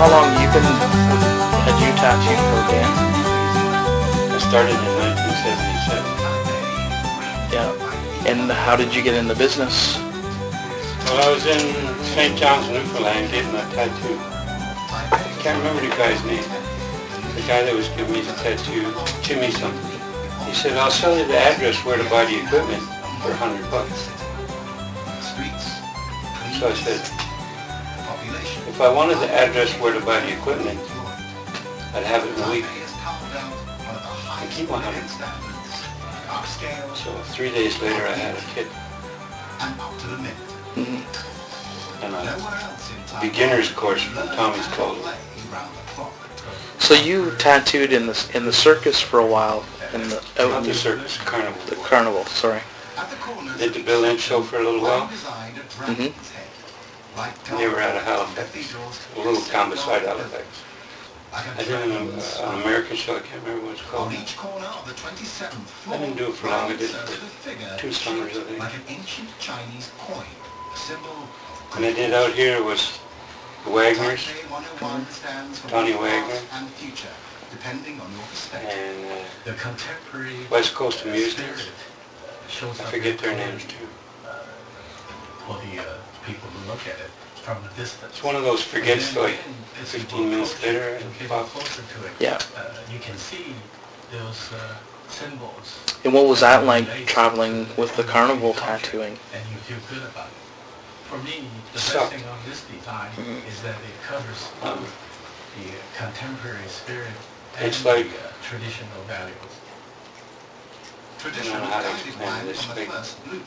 how long you been had you tattooed for, Dan? I started in 1977. Yeah. And how did you get in the business? Well, I was in St. John's, Newfoundland, getting a tattoo. I can't remember the guy's name. The guy that was giving me the tattoo, Jimmy something. He said, I'll sell you the address where to buy the equipment for $100. So I said, if I wanted the address where to buy the equipment, I'd have it in a week and keep my $100. So 3 days later I had a kit. And a beginner's course from Tommy's Clothing. So you tattooed in the circus for a while, Not the circus, carnival. The carnival, sorry. Did the Bill Lynch show for a little while. Mm-hmm. They were out of Halifax, a little town beside Halifax. I did an American show, I can't remember what it's called. I didn't do it for long, I did it for 2 summers, I think. And I did out here was the Wagners, Tony Wagner, and West Coast of Music. I forget their names too. For the people who look at it from a distance. It's one of those forgets like 15 minutes later and pop. Yeah. You can see those symbols. And what was that like, traveling with the carnival tattooing? And you feel good about it. For me, the best thing of this design is that it covers the contemporary spirit and It's like the traditional values. I don't know how to explain this. Like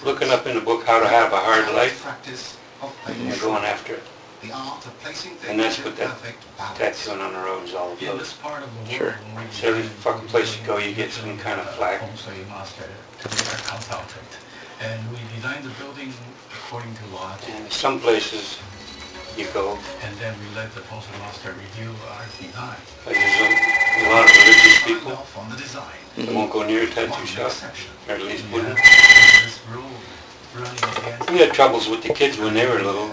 looking up in the book How to Have a Hard Life and going after it. And that's what that tattooing on the road is all about. Sure. So every fucking place you go, you get some kind of flack. And we designed the building according to law. And some places you go, and then we let the postmaster review our design. Like there's a lot of religious people that won't go near a tattoo shop, or at least wouldn't. We had troubles with the kids when they were little.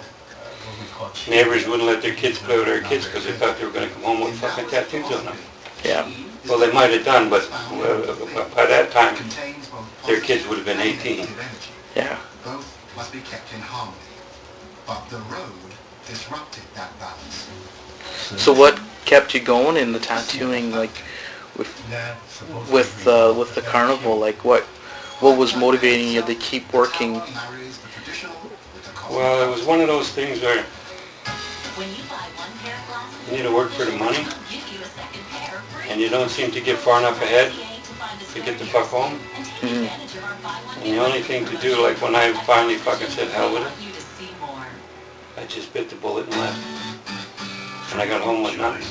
Neighbors wouldn't let their kids play with our kids because they thought they were going to come home with fucking tattoos on them. Yeah. Well, they might have done, but by that time, their kids would have been 18. Yeah. Both must be kept in harmony, but the road disrupted that balance. So what kept you going in the tattooing, like with the carnival? Like what was motivating you to keep working? Well, it was one of those things where you need to work for the money, and you don't seem to get far enough ahead to get the fuck home. And the only thing to do, like when I finally fucking said hell with it, I just bit the bullet and left. And I got home with nothing.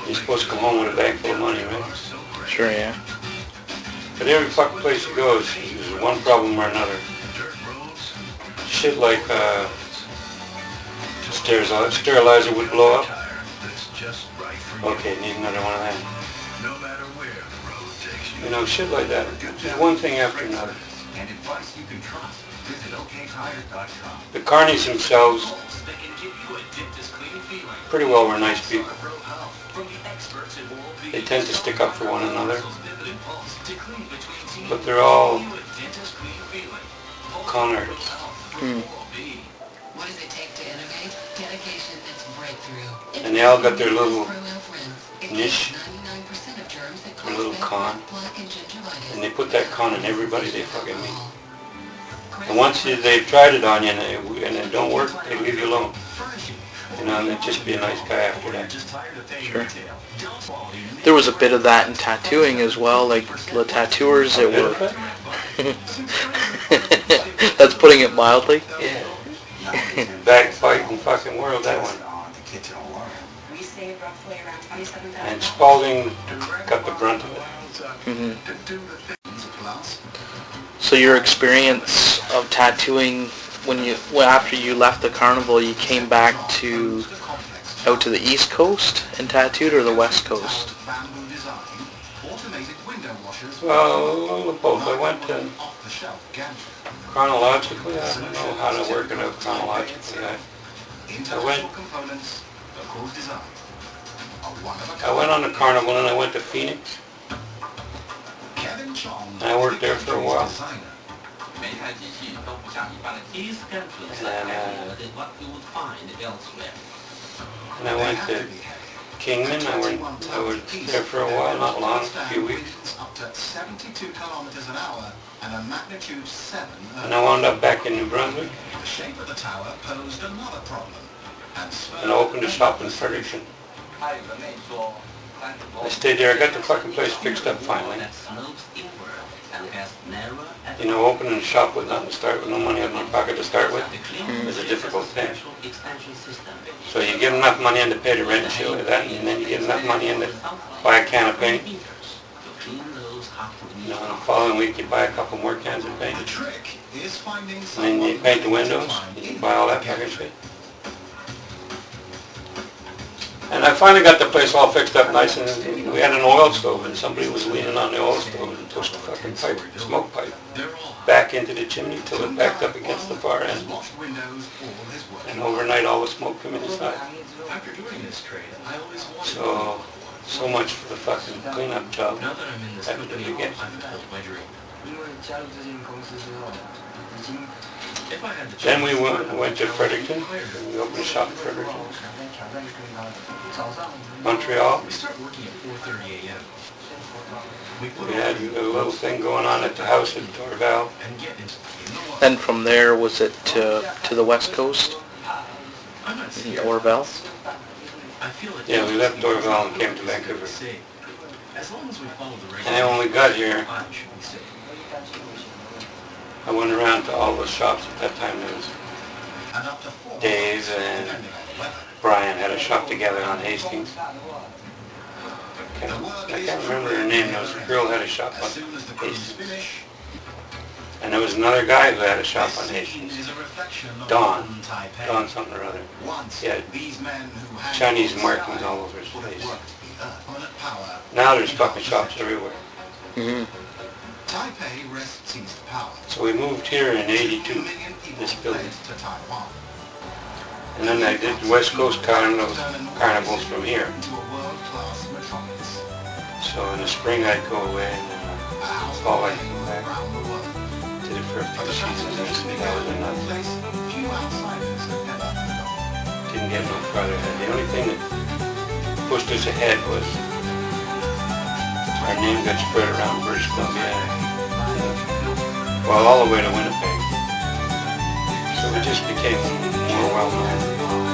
You're supposed to come home with a bag full of money, right? Sure, yeah. But every fucking place you go is one problem or another. Shit like sterilizer would blow up. Okay, need another one of them. You know, shit like that. Just one thing after another. The carnies themselves pretty well were nice people. They tend to stick up for one another. But they're all con artists. And they all got their little niche, their little con. And they put that con in everybody they fucking meet. And once they've tried it on you and it don't work, they leave you alone. You know, and just be a nice guy after that. Sure. There was a bit of that in tattooing as well, like the tattooers that were... That's putting it mildly. Yeah. Backbiting fucking world, that one. And Spalding got the brunt of it. So your experience of tattooing, after you left the carnival, you came back out to the East Coast and tattooed, or the West Coast? Well, both. I went to chronologically. I don't know how to work it out chronologically. Intellectual components of cruise design. I went on the carnival and I went to Phoenix. Kevin Chong, I worked there for a while. designer. These countries And, are heavier than what you would find elsewhere. And I went to Kingman. I was there for a while, not long, a few weeks. Up to 72 kilometers an hour and a magnitude 7. And I wound up back in New Brunswick The shape of the tower posed another problem. and I opened a shop in Fredericton. I stayed there. I got the fucking place fixed up finally. That slopes inward and has narrow You know, opening a shop with nothing to start with, no money in your pocket to start with, is a difficult thing. expansion system. So you get enough money in to pay the rent and shit like that, and then you get enough money in to buy a can of paint. To clean those hot You know, and the following week you buy a couple more cans of paint. The trick is finding And then someone you paint the who windows, can you buy all that fucking shit. And I finally got the place all fixed up nice, and we had an oil stove, and somebody was leaning on the oil stove and pushed the fucking pipe, smoke pipe, back into the chimney till it backed up against the far end. lost windows all his work. And overnight all the smoke came inside. After doing this trade, I always wanted So much for the fucking cleanup job. Now that I'm in this That was the company, beginning. I've fulfilled my dream. If I had the Then we chance, went to Fredericton, and we opened a shop in Fredericton. Montreal, we start working at 4:30 a.m. We put we had a little thing going on at the house at Dorval. and get into Then from there, was it to the west coast I'm not in scared. Dorval? I feel like Yeah, we left Dorval and came to Vancouver. safe. As long as we follow the And then when we got here, I should be safe. I went around to all the shops. At that time there was And up to 4 Dave months, and depending on the weather. Brian had a shop together on Hastings. I can't remember her name. There was a girl who had a shop on As soon as the cruise Hastings. finish, And there was another guy who had a shop on this Hastings. is a reflection of Don. modern Taipei. Don something or other. Once, Yeah, these men who had Chinese no markings style all over his would have face. worked the earth. Permanent power Now there's in fucking shops opposition. everywhere. Mm-hmm. Taipei rests its power. So we moved here in 82, 2 million people this building. fled to Taiwan. And then I did West Coast carnivals from here. To a world-class metropolis. So in the spring I'd go away, and then A house fall I'd playing come back. around the world. Did it for a But few the seasons, transformation and began that was in a enough. place few outsiders had ever heard of. Didn't get no further ahead. The only thing that pushed us ahead was our name got spread around British Columbia, well, all the way to Winnipeg. So we just became more well-known.